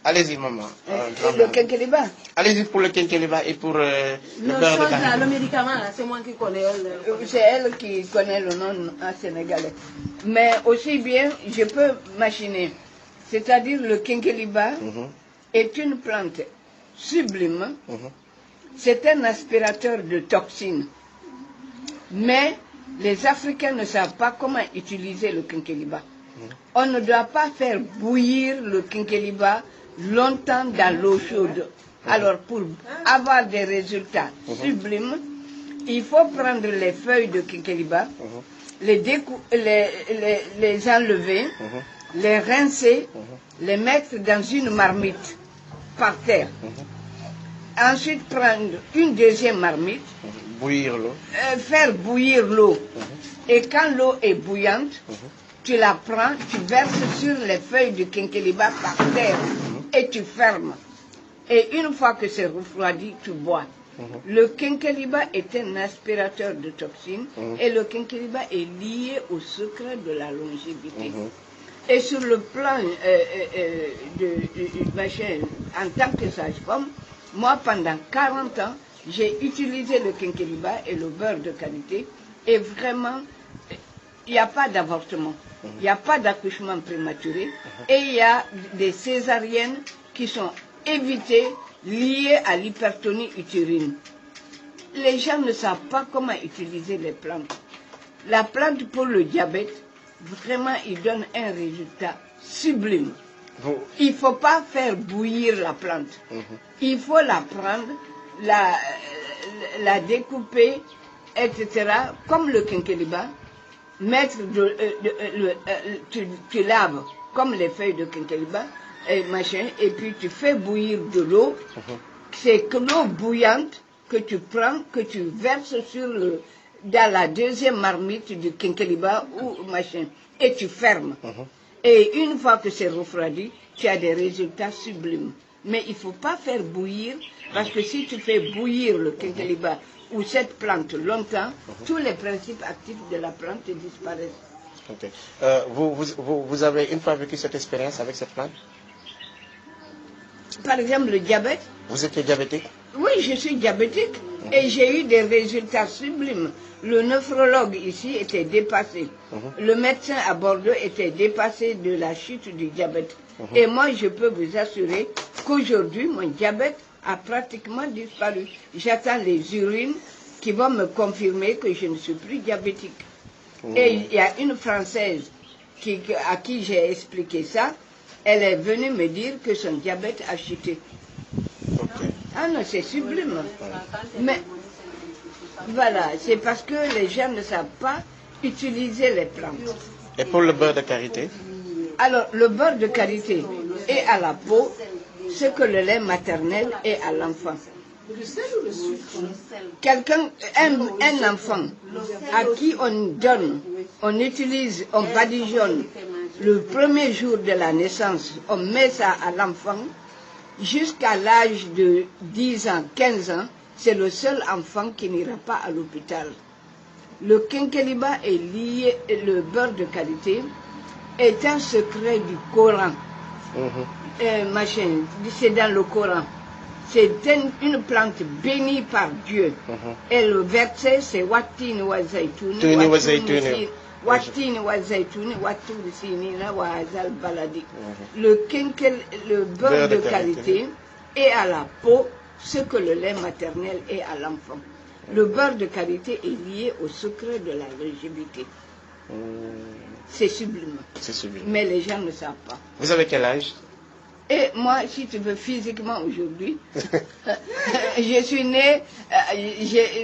Allez-y, maman. Le quinqueliba. Allez-y pour le quinqueliba et pour le beurre de karité. Le médicament, c'est moi qui connais. C'est elle qui connaît le nom en sénégalais. Mais aussi bien, je peux machiner. C'est-à-dire le quinqueliba est une plante sublime. C'est un aspirateur de toxines. Mais les Africains ne savent pas comment utiliser le quinqueliba. On ne doit pas faire bouillir le quinqueliba longtemps dans l'eau chaude. Alors, pour avoir des résultats sublimes, il faut prendre les feuilles de quinqueliba, les enlever, les rincer, les mettre dans une marmite par terre. Ensuite, prendre une deuxième marmite, bouillir l'eau. Faire bouillir l'eau. Et quand l'eau est bouillante, tu la prends, tu verses sur les feuilles de quinqueliba par terre et tu fermes. Et une fois que c'est refroidi, tu bois. Le quinqueliba est un aspirateur de toxines et le quinqueliba est lié au secret de la longévité. Et sur le plan en tant que sage-femme, moi pendant 40 ans, j'ai utilisé le quinqueliba et le beurre de karité et vraiment, il n'y a pas d'avortement. Il n'y a pas d'accouchement prématuré et il y a des césariennes qui sont évitées liées à l'hypertonie utérine. Les gens ne savent pas comment utiliser les plantes. La plante pour le diabète, vraiment, il donne un résultat sublime. Il ne faut pas faire bouillir la plante. Il faut la prendre, la découper, etc., comme le quinqueliba. Mettre tu laves comme les feuilles de quinqueliba et machin, et puis tu fais bouillir de l'eau. C'est que l'eau bouillante que tu prends, que tu verses dans la deuxième marmite du quinqueliba ou machin, et tu fermes. Et une fois que c'est refroidi, tu as des résultats sublimes. Mais il ne faut pas faire bouillir, parce que si tu fais bouillir le quinqueliba ou cette plante longtemps, tous les principes actifs de la plante disparaissent. Okay. Vous avez une fois vécu cette expérience avec cette plante? Par exemple, le diabète. Vous étiez diabétique? Oui, je suis diabétique et j'ai eu des résultats sublimes. Le nephrologue ici était dépassé. Le médecin à Bordeaux était dépassé de la chute du diabète. Et moi, je peux vous assurer qu'aujourd'hui, mon diabète a pratiquement disparu. J'attends les urines qui vont me confirmer que je ne suis plus diabétique. Et il y a une Française à qui j'ai expliqué ça. Elle est venue me dire que son diabète a chuté. Ah non, c'est sublime. Mais voilà, c'est parce que les gens ne savent pas utiliser les plantes. Et pour le beurre de karité? Alors, le beurre de karité est à la peau ce que le lait maternel est à l'enfant. Un enfant à qui on donne, on utilise, on badigeonne le premier jour de la naissance, on met ça à l'enfant, jusqu'à l'âge de 10 ans, 15 ans, c'est le seul enfant qui n'ira pas à l'hôpital. Le quinqueliba est lié, le beurre de karité est un secret du Coran. C'est dans le Coran. C'est une plante bénie par Dieu. Et le verset, c'est Watini wa zaituni. Watini wa zaituni, waturi sinina wa azal baladi. Le beurre de karité est à la peau ce que le lait maternel est à l'enfant. Le beurre de karité est lié au secret de la longévité. C'est sublime. C'est sublime. Mais les gens ne savent pas. Vous avez quel âge? Et moi, si tu veux, physiquement aujourd'hui, je suis née,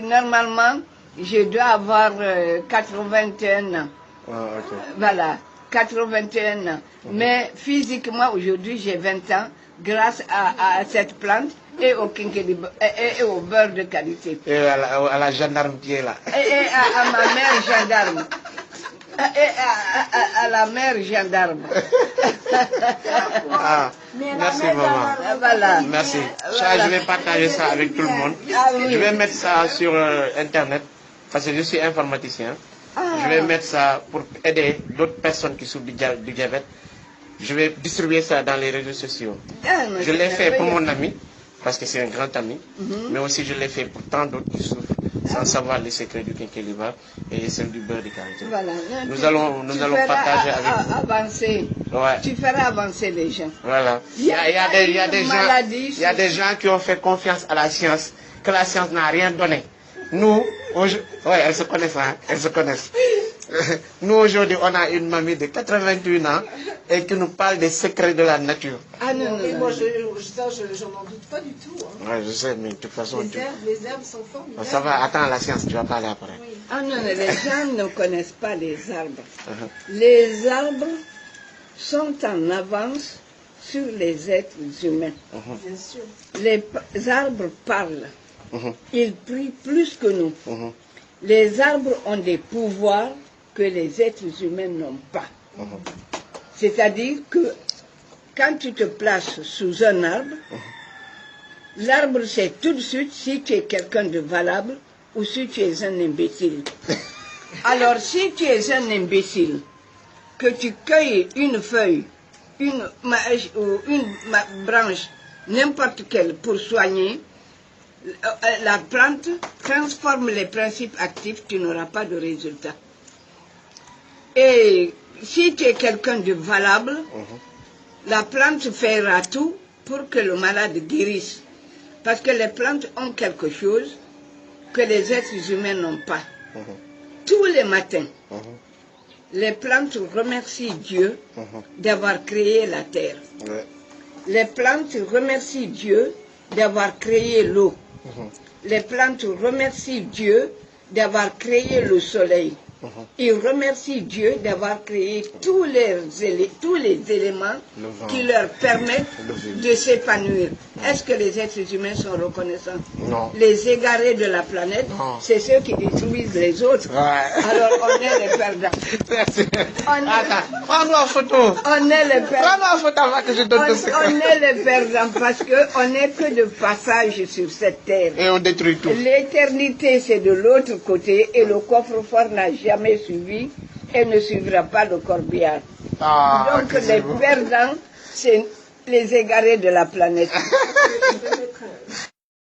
normalement, je dois avoir 81 ans. Voilà, 81 ans. Mais physiquement, aujourd'hui, j'ai 20 ans, grâce à cette plante et au quinqueliba et au beurre de karité. Et à la gendarme qui est là. Et à ma mère gendarme. Et à la mère gendarme. Merci maman. Voilà. Merci. Ça, je vais partager ça avec tout le monde. Je vais mettre ça sur Internet parce que je suis informaticien. Je vais mettre ça pour aider d'autres personnes qui souffrent du diabète Je vais distribuer ça dans les réseaux sociaux. Ah, mais Je c'est l'ai fait pour merveilleux. mon ami, parce que c'est un grand ami, mais aussi je l'ai fait pour tant d'autres qui souffrent sans savoir les secrets du quinquelibre et celle du beurre de karité. Voilà. Nous allons partager avec vous. Avancer. Ouais. Tu feras avancer les gens. Voilà. Il y a des une gens, maladie, il y a des gens qui ont fait confiance à la science, que la science n'a rien donné. Nous, ouais, elles se connaissent, hein, elles se connaissent. Nous, aujourd'hui, on a une mamie de 81 ans et qui nous parle des secrets de la nature. Ah non, Mais non, moi, non. j'en en doute pas du tout. Hein. Ouais, je sais, mais de toute façon, Les herbes sont formidables. ça va, attends la science, tu vas parler après. Ah non, les gens ne connaissent pas les arbres. Les arbres sont en avance sur les êtres humains. Bien sûr. Les arbres parlent. Ils prient plus que nous. Mhm. Les arbres ont des pouvoirs que les êtres humains n'ont pas. C'est-à-dire que quand tu te places sous un arbre, l'arbre sait tout de suite si tu es quelqu'un de valable ou si tu es un imbécile. Alors si tu es un imbécile, que tu cueilles une feuille, une branche, n'importe quelle, pour soigner, la plante transforme les principes actifs, tu n'auras pas de résultat. Et si tu es quelqu'un de valable, la plante fera tout pour que le malade guérisse. Parce que les plantes ont quelque chose que les êtres humains n'ont pas. Tous les matins, les plantes remercient Dieu d'avoir créé la terre. Ouais. Les plantes remercient Dieu d'avoir créé l'eau. Les plantes remercient Dieu d'avoir créé le soleil. Ils remercient Dieu d'avoir créé tous les éléments Le vent. qui leur permettent Le vide. de s'épanouir. Est-ce que les êtres humains sont reconnaissants? Non. Les égarés de la planète, Non. c'est ceux qui détruisent les autres. Ouais. Alors on est les perdants. Merci. On est- Attends, prends-nous en photo. On est les perdants. Prends-nous en photo avant que je donne le secret. On est les perdants parce qu'on n'est que de passage sur cette terre. Et on détruit tout. L'éternité, c'est de l'autre côté et le coffre-fort n'a jamais suivi et ne suivra pas le corbillard. Ah, Donc que les c'est beau. perdants, c'est les égarés de la planète.